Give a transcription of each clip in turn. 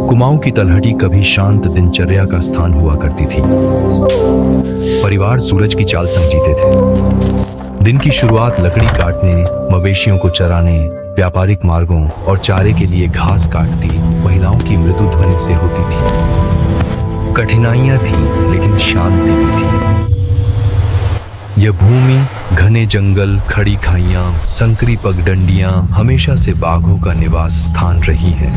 कुमाऊं की तलहटी कभी शांत दिनचर्या का स्थान हुआ करती थी। परिवार सूरज की चाल संग जीते थे। दिन की शुरुआत लकड़ी काटने, मवेशियों को चराने, व्यापारिक मार्गों और चारे के लिए घास काटती महिलाओं की मृदु ध्वनि से होती थी। कठिनाइयां थी लेकिन शांति भी थी। यह भूमि, घने जंगल, खड़ी खाइयां, संकरी पगडंडियां हमेशा से बाघों का निवास स्थान रही है।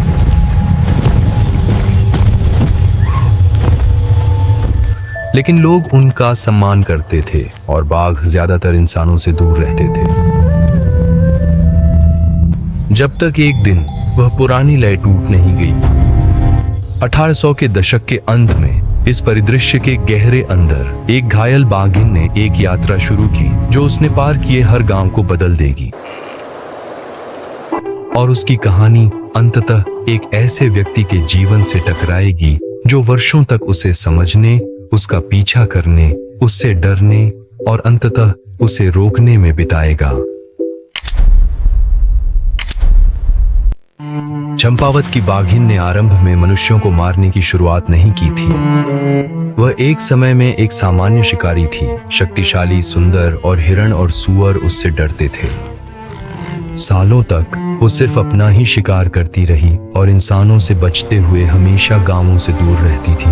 लेकिन लोग उनका सम्मान करते थे और बाघ ज्यादातर इंसानों से दूर रहते थे। जब तक एक दिन वह पुरानी लय टूट नहीं गई। 1800 के दशक के अंत में इस परिदृश्य के गहरे अंदर एक घायल बाघिन ने एक यात्रा शुरू की जो उसने पार किए हर गांव को बदल देगी। और उसकी कहानी अंततः एक ऐसे व्यक्ति के जीवन से टकराएगी जो वर्षों तक उसे समझने, उसका पीछा करने, उससे डरने और अंततः उसे रोकने में बिताएगा। चंपावत की बाघिन ने आरंभ में मनुष्यों को मारने की शुरुआत नहीं की थी। वह एक समय में एक सामान्य शिकारी थी। शक्तिशाली, सुंदर और हिरण और सूअर उससे डरते थे। सालों तक वो सिर्फ अपना ही शिकार करती रही और इंसानों से बचते हुए हमेशा गांवों से दूर रहती थी।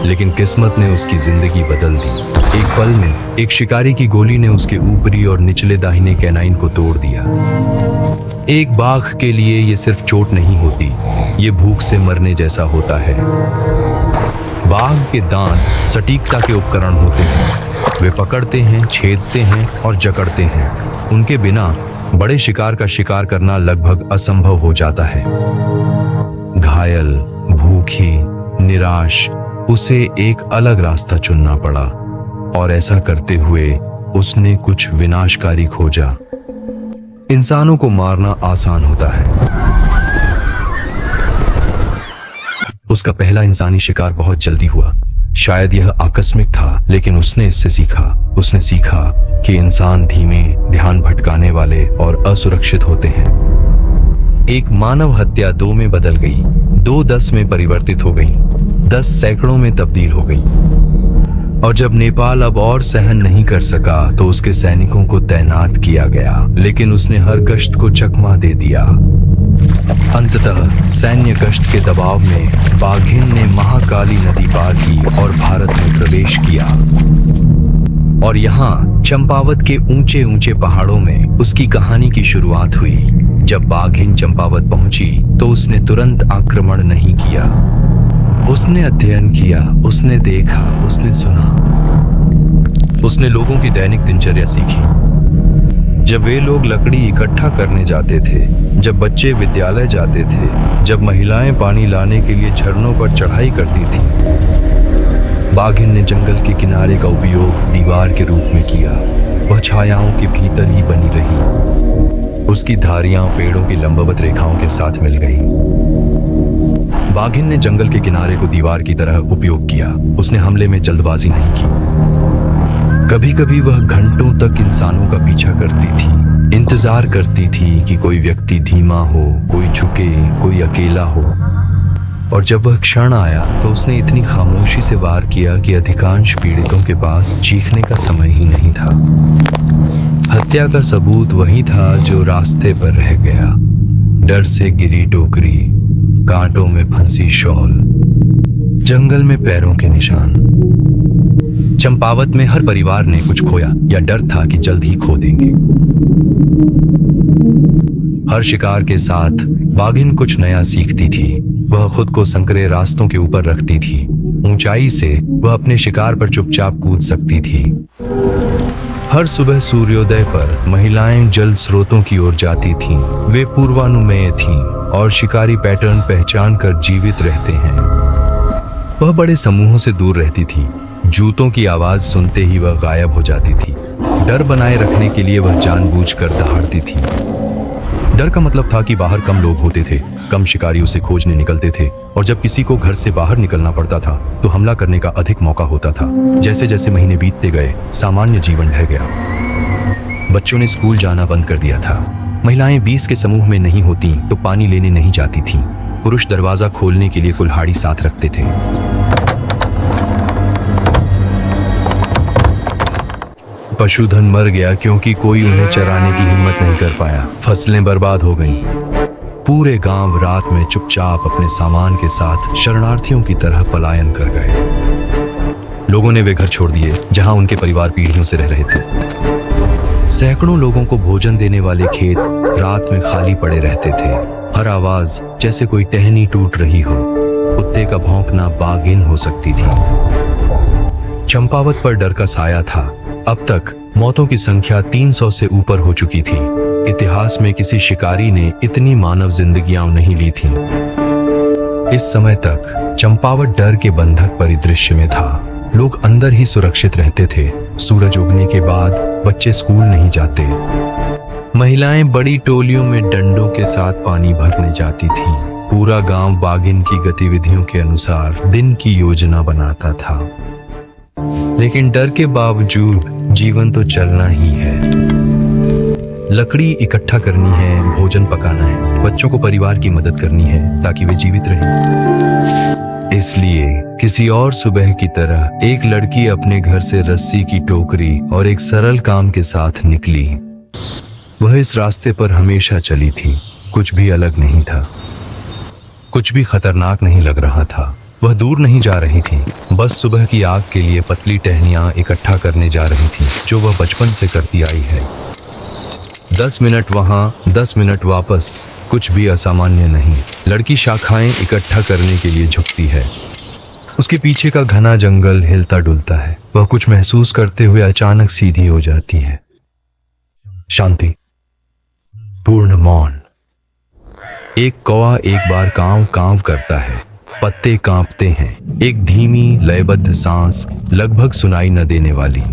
लेकिन किस्मत ने उसकी जिंदगी बदल दी। एक पल में एक शिकारी की गोली ने उसके ऊपरी और निचले दाहिने कैनाइन को तोड़ दिया। एक बाघ के लिए ये सिर्फ चोट नहीं होती, ये भूख से मरने जैसा होता है। बाघ के दांत सटीकता के उपकरण होते हैं। वे पकड़ते हैं, छेदते हैं और जकड़ते हैं। उनके बिना बड़े शिकार का शिकार करना लगभग असंभव हो जाता है। घायल, भूखी, निराश, उसे एक अलग रास्ता चुनना पड़ा और ऐसा करते हुए उसने कुछ विनाशकारी खोजा। इंसानों को मारना आसान होता है। उसका पहला इंसानी शिकार बहुत जल्दी हुआ। शायद यह आकस्मिक था, लेकिन उसने इससे सीखा। उसने सीखा कि इंसान धीमे, ध्यान भटकाने वाले और असुरक्षित होते हैं। एक मानव हत्या 2 में बदल गई, 2 10 में परिवर्तित हो गई, 10 सैकड़ों में तब्दील हो गई। और जब नेपाल अब और सहन नहीं कर सका तो उसके सैनिकों को तैनात किया गया, लेकिन उसने हर गश्त को चकमा दे दिया। अंततः सैन्य गश्त के दबाव में बाघिन ने महाकाली नदी पार की और भारत में प्रवेश किया। और यहाँ चंपावत के ऊंचे ऊंचे पहाड़ों में उसकी कहानी की शुरुआत हुई। जब बाघिन चंपावत पहुंची तो उसने तुरंत आक्रमण नहीं किया। उसने अध्ययन किया, उसने देखा, उसने सुना। उसने लोगों की दैनिक दिनचर्या सीखी। जब वे लोग लकड़ी इकट्ठा करने जाते थे, जब बच्चे विद्यालय जाते थे, जब महिलाएं पानी लाने के लिए झरनों पर चढ़ाई करती थीं, बाघिन ने जंगल के किनारे का उपयोग दीवार के रूप में किया। वह छायाओं के भीतर ही बनी रही। उसकी धारियां पेड़ों की लंबवत रेखाओं के साथ मिल गई। बाघिन ने जंगल के किनारे को दीवार की तरह उपयोग किया। उसने हमले में जल्दबाजी नहीं की। कभी कभी वह घंटों तक इंसानों का पीछा करती थी, इंतजार करती थी कि कोई व्यक्ति धीमा हो, कोई झुके, कोई अकेला हो। और जब वह क्षण आया तो उसने इतनी खामोशी से वार किया कि अधिकांश पीड़ितों के पास चीखने का समय ही नहीं था। हत्या का सबूत वही था जो रास्ते पर रह गया। डर से गिरी टोकरी, कांटों में फंसी शॉल, जंगल में पैरों के निशान। चंपावत में हर परिवार ने कुछ खोया या डर था कि जल्द ही खो देंगे। हर शिकार के साथ बाघिन कुछ नया सीखती थी। वह खुद को संकरे रास्तों के ऊपर रखती थी। ऊंचाई से वह अपने शिकार पर चुपचाप कूद सकती थी। हर सुबह सूर्योदय पर महिलाएं जल स्रोतों की ओर जाती थीं। वे पूर्वानुमेय थीं और शिकारी पैटर्न पहचान कर जीवित रहते हैं। वह बड़े समूहों से दूर रहती थी। जूतों की आवाज सुनते ही वह गायब हो जाती थी। डर बनाए रखने के लिए वह जानबूझकर दहाड़ती थी। डर का मतलब था कि बाहर कम लोग होते थे, कम शिकारी उसे खोजने निकलते थे, और जब किसी को घर से बाहर निकलना पड़ता था तो हमला करने का अधिक मौका होता था। जैसे जैसे महीने बीतते गए, सामान्य जीवन ढह गया। बच्चों ने स्कूल जाना बंद कर दिया था। महिलाएं 20 के समूह में नहीं होती तो पानी लेने नहीं जाती थीं। पुरुष दरवाजा खोलने के लिए कुल्हाड़ी साथ रखते थे। पशुधन मर गया क्योंकि कोई उन्हें चराने की हिम्मत नहीं कर पाया। फसलें बर्बाद हो गईं। पूरे गांव रात में चुपचाप अपने सामान के साथ शरणार्थियों की तरह पलायन कर गए। लोगों ने वे घर छोड़ दिए जहां उनके परिवार पीढ़ियों से रह रहे थे। सैकड़ों लोगों को भोजन देने वाले खेत रात में खाली पड़े रहते थे। हर आवाज जैसे कोई टहनी टूट रही हो। कुत्ते का भौंकना बागिन हो सकती थी। चंपावत पर डर का साया था। अब तक मौतों की संख्या 300 से ऊपर हो चुकी थी। इतिहास में किसी शिकारी ने इतनी मानव जिंदगियां नहीं ली थीं। इस समय तक चंपावत डर के बंधक परिदृश्य में था। लोग अंदर ही सुरक्षित रहते थे। सूरज उगने के बाद बच्चे स्कूल नहीं जाते। महिलाएं बड़ी टोलियों में डंडों के साथ पानी भरने जाती थीं। पूरा गांव बागिन की गतिविधियों के अनुसार दिन की योजना बनाता था। लेकिन डर के बावजूद जीवन तो चलना ही है। लकड़ी इकट्ठा करनी है, भोजन पकाना है, बच्चों को परिवार की मदद करनी है ताकि वे जीवित रहें। इसलिए किसी और सुबह की तरह एक लड़की अपने घर से रस्सी की टोकरी और एक सरल काम के साथ निकली। वह इस रास्ते पर हमेशा चली थी। कुछ भी अलग नहीं था, कुछ भी खतरनाक नहीं लग रहा था। वह दूर नहीं जा रही थी, बस सुबह की आग के लिए पतली टहनियां इकट्ठा करने जा रही थी, जो वह बचपन से करती आई है। 10 मिनट वहां, 10 मिनट वापस, कुछ भी असामान्य नहीं। लड़की शाखाएं इकट्ठा करने के लिए झुकती है। उसके पीछे का घना जंगल हिलता डुलता है। वह कुछ महसूस करते हुए अचानक सीधी हो जाती है। शांति, पूर्ण मौन। एक कौवा एक बार कांव कांव करता है। पत्ते कांपते हैं। एक धीमी लयबद्ध सांस, लगभग सुनाई न देने वाली।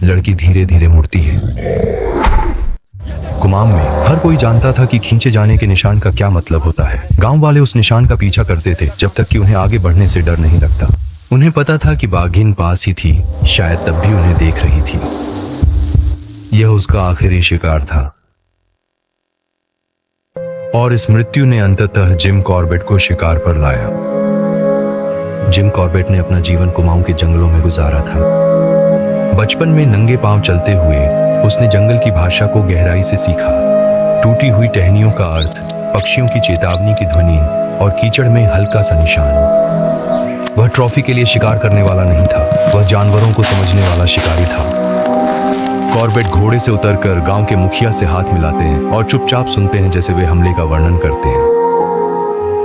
लड़की धीरे धीरे मुड़ती है। कुमाऊं में हर कोई जानता था कि खींचे जाने के निशान का क्या मतलब होता है। गांव वाले उस निशान का पीछा करते थे जब तक कि उन्हें आगे बढ़ने से डर नहीं लगता। उन्हें पता था कि बाघिन पास ही थी, शायद तब भी उन्हें देख रही थी। यह उसका आखिरी शिकार था। और इस मृत्यु ने अंततः जिम कॉर्बेट को शिकार पर लाया। जिम कॉर्बेट ने अपना जीवन कुमाऊं के जंगलों में गुजारा था। बचपन में नंगे पांव चलते हुए उसने जंगल की भाषा को गहराई से सीखा। टूटी हुई टहनियों का अर्थ, पक्षियों की चेतावनी की ध्वनि और कीचड़ में हल्का सा निशान। वह ट्रॉफी के लिए शिकार करने वाला नहीं था, वह जानवरों को समझने वाला शिकारी था। कॉर्बेट घोड़े से उतरकर गांव के मुखिया से हाथ मिलाते हैं और चुपचाप सुनते हैं जैसे वे हमले का वर्णन करते हैं।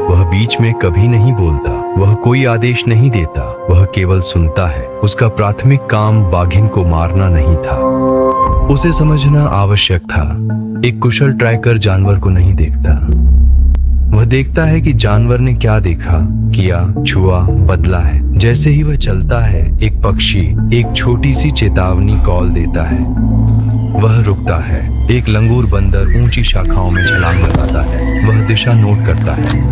वह बीच में कभी नहीं बोलता, वह कोई आदेश नहीं देता, वह केवल सुनता है। उसका प्राथमिक काम बाघिन को मारना नहीं था, उसे समझना आवश्यक था। एक कुशल ट्रैकर जानवर को नहीं देखता, वह देखता है कि जानवर ने क्या देखा, किया, छुआ, बदला है। जैसे ही वह चलता है, एक पक्षी एक छोटी सी चेतावनी कॉल देता है। वह रुकता है। एक लंगूर बंदर ऊंची शाखाओं में छलांग लगाता है। वह दिशा नोट करता है।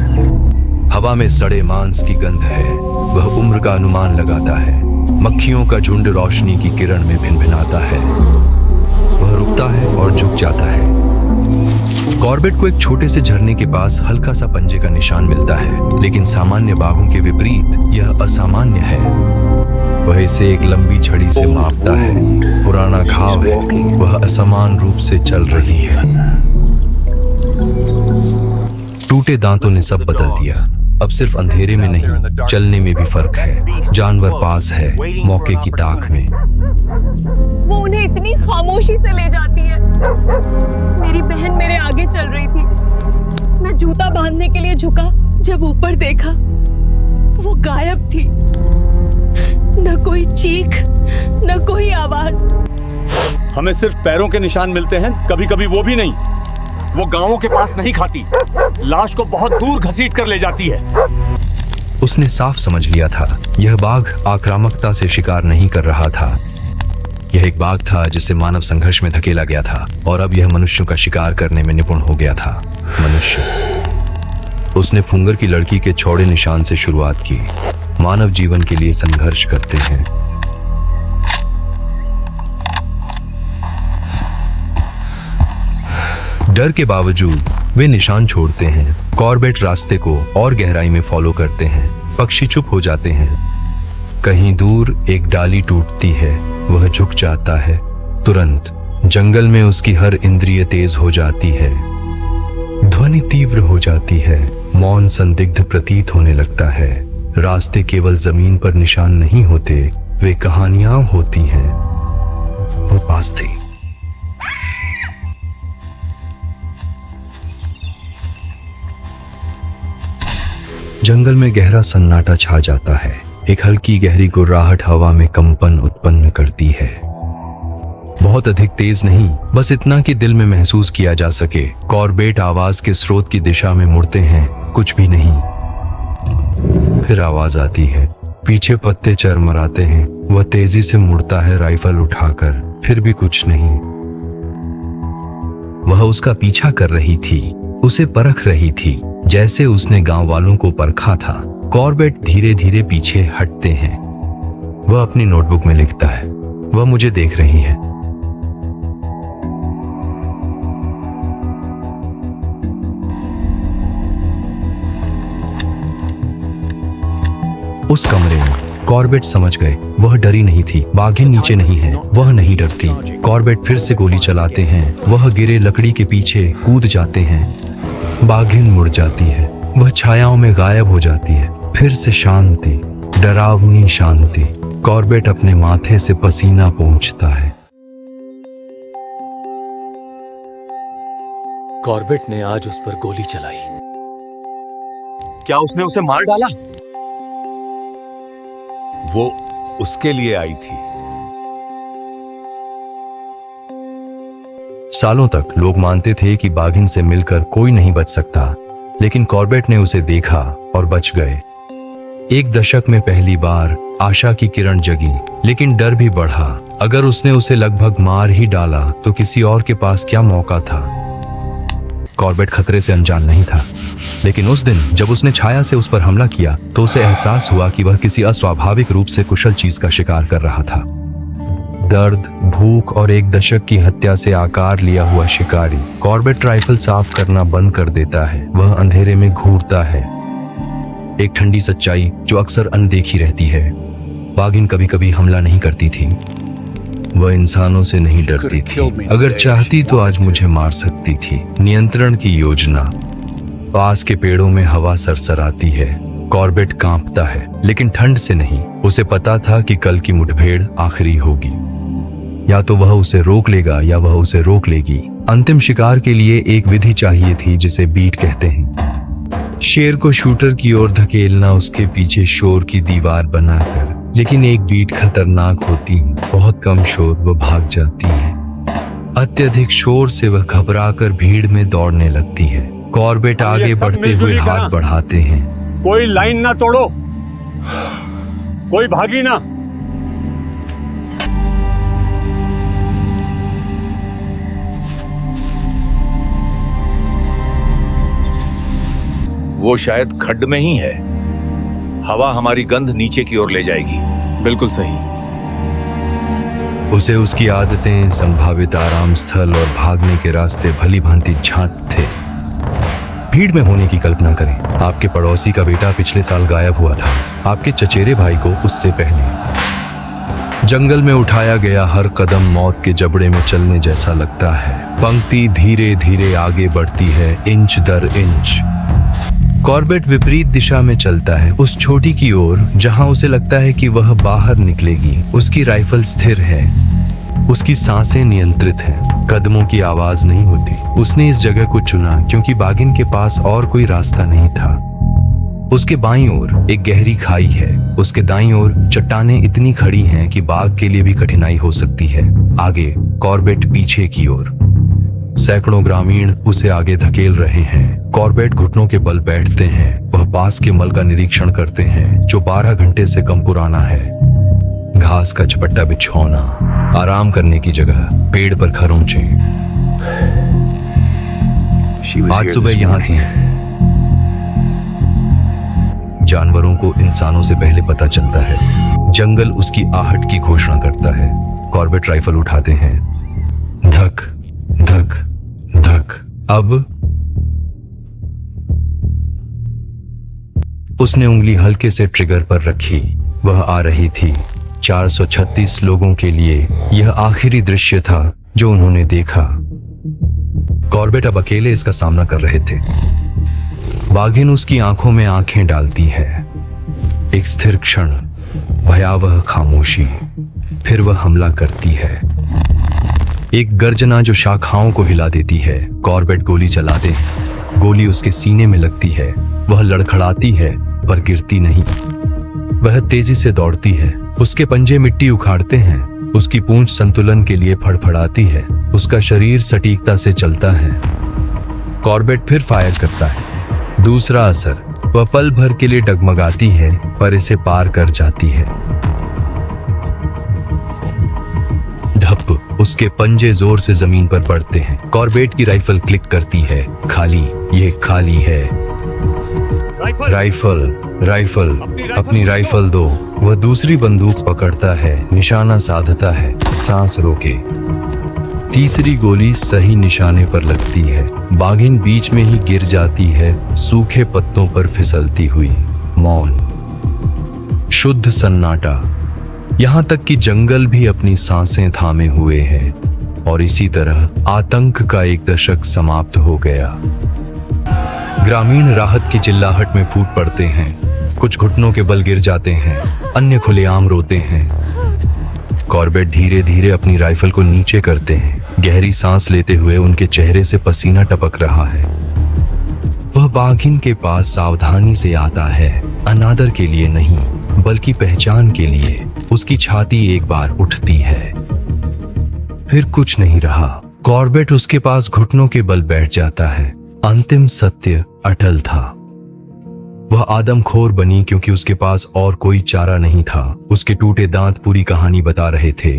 हवा में सड़े मांस की गंध है। वह उम्र का अनुमान लगाता है। मक्खियों का झुंड रोशनी की किरण में भिनभिनाता है। वह रुकता है और झुक जाता है। कॉर्बेट को एक छोटे से झरने के पास हल्का सा पंजे का निशान मिलता है, लेकिन सामान्य बाघों के विपरीत यह असामान्य है। वह इसे एक लंबी छड़ी से मापता है। पुराना घाव है, वह असमान रूप से चल रही है। टूटे दांतों ने सब बदल दिया। अब सिर्फ अंधेरे में नहीं, चलने में भी फर्क है। जानवर पास है, मौके की ताक में। वो उन्हें इतनी खामोशी से ले जाती है। मेरी बहन मेरे आगे चल रही थी। मैं जूता बांधने के लिए झुका, जब ऊपर देखा वो गायब थी। न कोई चीख, न कोई आवाज। हमें सिर्फ पैरों के निशान मिलते हैं, कभी कभी वो भी नहीं। वो गांवों के पास नहीं खाती, लाश को बहुत दूर घसीट कर ले जाती है। उसने साफ समझ लिया था, यह बाघ आक्रामकता से शिकार नहीं कर रहा था। यह एक बाघ था जिसे मानव संघर्ष में धकेला गया था और अब यह मनुष्यों का शिकार करने में निपुण हो गया था। मनुष्य। उसने फुंगर की लड़की के चौड़े निशान से शुरुआत की। मानव जीवन के लिए संघर्ष करते हैं। डर के बावजूद वे निशान छोड़ते हैं। कॉर्बेट रास्ते को और गहराई में फॉलो करते हैं। पक्षी चुप हो जाते हैं। कहीं दूर एक डाली टूटती है, वह झुक जाता है। तुरंत जंगल में उसकी हर इंद्रिय तेज हो जाती है। ध्वनि तीव्र हो जाती है। मौन संदिग्ध प्रतीत होने लगता है। रास्ते केवल जमीन पर निशान नहीं होते, वे कहानियां होती हैं। वो पास थी। जंगल में गहरा सन्नाटा छा जाता है। एक हल्की गहरी गुर्राहट हवा में कंपन उत्पन्न करती है। बहुत अधिक तेज नहीं, बस इतना कि दिल में महसूस किया जा सके। कॉर्बेट आवाज के स्रोत की दिशा में मुड़ते हैं, कुछ भी नहीं। फिर आवाज आती है। पीछे पत्ते चरमराते हैं। वह तेजी से मुड़ता है, राइफल उठाकर। फिर भी कुछ नहीं। वह उसका पीछा कर रही थी, उसे परख रही थी, जैसे उसने गांव वालों को परखा था। कॉर्बेट धीरे धीरे पीछे हटते हैं। वह अपनी नोटबुक में लिखता है, वह मुझे देख रही है। उस कमरे में कॉर्बेट समझ गए, वह डरी नहीं थी। बाघिन नीचे नहीं है, वह नहीं डरती। कॉर्बेट फिर से गोली चलाते हैं। वह गिरे लकड़ी के पीछे कूद जाते हैं। बाघिन मुड़ जाती है। वह छायाओं में गायब हो जाती है। फिर से शांति, डरावनी शांति। कॉर्बेट अपने माथे से पसीना पोंछता है। कॉर्बेट ने आज उस पर गोली चलाई। क्या उसने उसे मार डाला? वो उसके लिए आई थी। सालों तक लोग मानते थे कि बाघिन से मिलकर कोई नहीं बच सकता, लेकिन कॉर्बेट ने उसे देखा और बच गए। एक दशक में पहली बार आशा की किरण जगी, लेकिन डर भी बढ़ा। अगर उसने उसे लगभग मार ही डाला तो किसी और के पास क्या मौका था? कॉर्बेट खतरे से अनजान नहीं था, लेकिन उस दिन जब उसने छाया से उस पर हमला किया तो उसे एहसास हुआ कि वह किसी अस्वाभाविक रूप से कुशल चीज का शिकार कर रहा था। दर्द, भूख और एक दशक की हत्या से आकार लिया हुआ शिकारी। कॉर्बेट राइफल साफ करना बंद कर देता है। वह अंधेरे में घूरता है। एक ठंडी सच्चाई जो अक्सर अनदेखी रहती है। बाघिन कभी कभी हमला नहीं करती थी। वह इंसानों से नहीं डरती थी। अगर चाहती तो आज मुझे मार सकती थी। नियंत्रण की योजना। पास के पेड़ों में हवा सरसराती है। कॉर्बेट कांपता है, लेकिन ठंड से नहीं। उसे पता था कि कल की मुठभेड़ आखिरी होगी। या तो वह उसे रोक लेगा या वह उसे रोक लेगी। अंतिम शिकार के लिए एक विधि चाहिए थी जिसे बीट कहते हैं। शेर को शूटर की ओर धकेलना, उसके पीछे शोर की दीवार बनाकर। लेकिन एक बीट खतरनाक होती है। बहुत कम शोर, वह भाग जाती है। अत्यधिक शोर से वह घबराकर भीड़ में दौड़ने लगती है। कॉर्बेट आगे बढ़ते हुए हाथ बढ़ाते हैं। कोई लाइन ना तोड़ो, कोई भागी ना। वो शायद खड्ड में ही है। हवा हमारी गंध नीचे की ओर ले जाएगी। बिल्कुल सही। उसे उसकी आदतें, संभावित आराम स्थल और भागने के रास्ते भली भांति झांक थे। भीड़ में होने की कल्पना करें। आपके पड़ोसी का बेटा पिछले साल गायब हुआ था। आपके चचेरे भाई को उससे पहले। जंगल में उठाया गया हर कदम मौत के जबड़े में चलने जैसा लगता है। पंक्ति धीरे धीरे आगे बढ़ती है, इंच दर इंच। कॉर्बेट विपरीत दिशा में चलता है, उस छोटी की ओर जहां उसे लगता है कि वह बाहर निकलेगी। उसकी राइफल स्थिर है। उसकी सांसें नियंत्रित हैं। कदमों की आवाज नहीं होती। उसने इस जगह को चुना क्योंकि बाघिन के पास और कोई रास्ता नहीं था। उसके बाईं ओर एक गहरी खाई है। उसके दाईं ओर चट्टानें इतनी खड़ी हैं कि बाघ के लिए भी कठिनाई हो सकती है। आगे कॉर्बेट पीछे की ओर। सैकड़ों ग्रामीण उसे आगे धकेल रहे हैं। कॉर्बेट घुटनों के बल बैठते हैं। वह पास के मल का निरीक्षण करते हैं जो 12 घंटे से कम पुराना है। घास का झपट्टा बिछौना, आराम करने की जगह, पेड़ पर खरोंचे। आज सुबह यहाँ थी। जानवरों को इंसानों से पहले पता चलता है। जंगल उसकी आहट की घोषणा करता है। कॉर्बेट राइफल उठाते हैं। धक धक धक। अब उसने उंगली हल्के से ट्रिगर पर रखी। वह आ रही थी। 436 लोगों के लिए यह आखिरी दृश्य था जो उन्होंने देखा। कॉर्बेट अब अकेले इसका सामना कर रहे थे। बाघिन उसकी आंखों में आंखें डालती है। एक स्थिर क्षण, भयावह खामोशी, फिर वह हमला करती है। एक गर्जना जो शाखाओं को हिला देती है। कॉर्बेट गोली चलाते हैं। गोली उसके सीने में लगती है। वह लड़खड़ाती है पर गिरती नहीं। वह तेजी से दौड़ती है। उसके पंजे मिट्टी उखाड़ते हैं। उसकी पूंछ संतुलन के लिए फड़फड़ाती है। उसका शरीर सटीकता से चलता है। कॉर्बेट फिर फायर करता है। दूसरा असर, वह पल भर के लिए डगमगाती है पर इसे पार कर जाती है। धप, उसके पंजे जोर से जमीन पर पड़ते हैं। कॉर्बेट की राइफल क्लिक करती है। खाली, ये खाली है। राइफल, अपनी राइफल दो। वह दूसरी बंदूक पकड़ता है, निशाना साधता है, सांस रोके। तीसरी गोली सही निशाने पर लगती है। बाघिन बीच में ही गिर जाती है, सूखे पत्तों पर फिसलती हुई। मौन, शुद्ध सन्नाटा, यहाँ तक कि जंगल भी अपनी सांसें थामे हुए है। और इसी तरह आतंक का एक दशक समाप्त हो गया। ग्रामीण राहत की चिल्लाहट में फूट पड़ते हैं। कुछ घुटनों के बल गिर जाते हैं, अन्य खुलेआम रोते हैं। कॉर्बेट धीरे धीरे अपनी राइफल को नीचे करते हैं। गहरी सांस लेते हुए उनके चेहरे से पसीना टपक रहा है। वह बाघिन के पास सावधानी से आता है, अनादर के लिए नहीं बल्कि पहचान के लिए। उसकी छाती एक बार उठती है, फिर कुछ नहीं रहा। कॉर्बेट उसके पास घुटनों के बल बैठ जाता है। अंतिम सत्य अटल था। वह आदमखोर बनी क्योंकि उसके पास और कोई चारा नहीं था। उसके टूटे दांत पूरी कहानी बता रहे थे।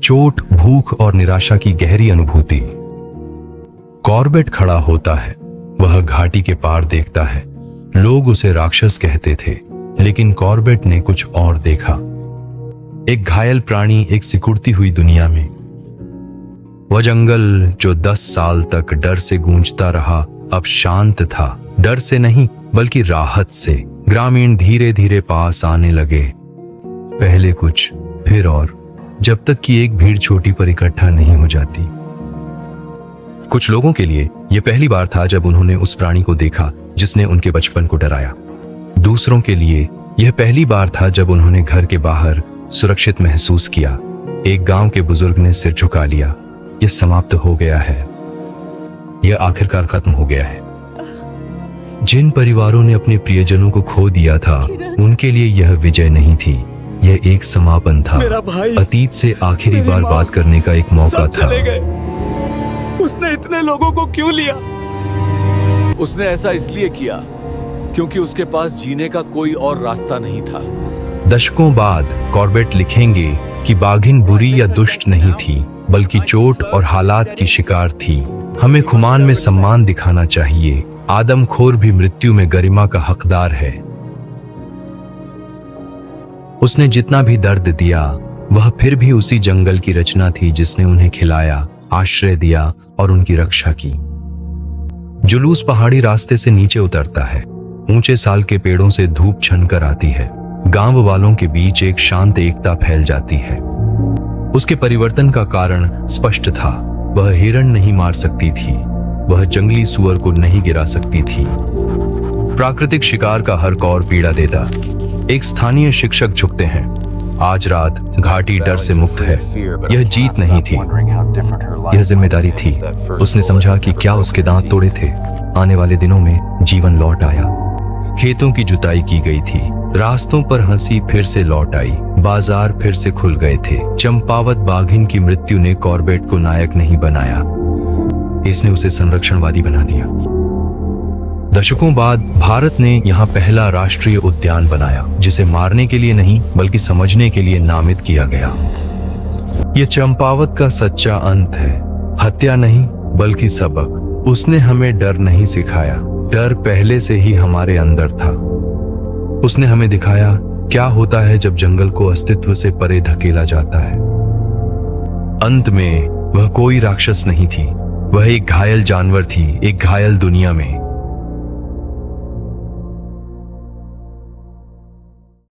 चोट, भूख और निराशा की गहरी अनुभूति। कॉर्बेट खड़ा होता है। वह घाटी के पार देखता है। लोग उसे राक्षस कहते थे, लेकिन कॉर्बेट ने कुछ और देखा। एक घायल प्राणी एक सिकुड़ती हुई दुनिया में। वह जंगल जो 10 साल तक डर से गूंजता रहा, अब शांत था। डर से नहीं बल्कि राहत से। ग्रामीण धीरे धीरे पास आने लगे। पहले कुछ, फिर और, जब तक कि एक भीड़ छोटी पर इकट्ठा नहीं हो जाती। कुछ लोगों के लिए यह पहली बार था जब उन्होंने उस प्राणी को देखा जिसने उनके बचपन को डराया। दूसरों के लिए यह पहली बार था जब उन्होंने घर के बाहर सुरक्षित महसूस किया। एक गांव के बुजुर्ग ने सिर झुका लिया। यह समाप्त हो गया है। यह आखिरकार खत्म हो गया है। जिन परिवारों ने अपने प्रियजनों को खो दिया था, उनके लिए यह विजय नहीं थी, यह एक समापन था। अतीत से आखिरी बार बात करने का एक मौका था। उसने इतने लोगों को क्यों लिया? उसने ऐसा इसलिए किया क्योंकि उसके पास जीने का कोई और रास्ता नहीं था। दशकों बाद कॉर्बेट लिखेंगे कि बाघिन बुरी या दुष्ट नहीं थी, बल्कि चोट और हालात की शिकार थी। हमें खुमान में सम्मान दिखाना चाहिए। आदमखोर भी मृत्यु में गरिमा का हकदार है। उसने जितना भी दर्द दिया, वह फिर भी उसी जंगल की रचना थी जिसने उन्हें खिलाया, आश्रय दिया और उनकी रक्षा की। जुलूस पहाड़ी रास्ते से नीचे उतरता है। ऊंचे साल के पेड़ों से धूप छनकर आती है। गांव वालों के बीच एक शांत एकता फैल जाती है। उसके परिवर्तन का कारण स्पष्ट था। वह हिरण नहीं मार सकती थी, वह जंगली सुअर को नहीं गिरा सकती थी। प्राकृतिक शिकार का हर कौर पीड़ा देता। एक स्थानीय शिक्षक झुकते हैं। आज रात घाटी डर से मुक्त है। यह जीत नहीं थी, यह जिम्मेदारी थी। उसने समझा कि क्या उसके दांत तोड़े थे। आने वाले दिनों में जीवन लौट आया। खेतों की जुताई की गई थी, रास्तों पर हंसी फिर से लौट आई, बाजार फिर से खुल गए थे। चंपावत बाघिन की मृत्यु ने कॉर्बेट को नायक नहीं बनाया, इसने उसे संरक्षणवादी बना दिया। दशकों बाद भारत ने यहाँ पहला राष्ट्रीय उद्यान बनाया, जिसे मारने के लिए नहीं बल्कि समझने के लिए नामित किया गया। ये चंपावत का सच्चा अंत है, हत्या नहीं बल्कि सबक। उसने हमें डर नहीं सिखाया, डर पहले से ही हमारे अंदर था। उसने हमें दिखाया क्या होता है जब जंगल को अस्तित्व से परे धकेला जाता है। अंत में वह कोई राक्षस नहीं थी, वह एक घायल जानवर थी, एक घायल दुनिया में।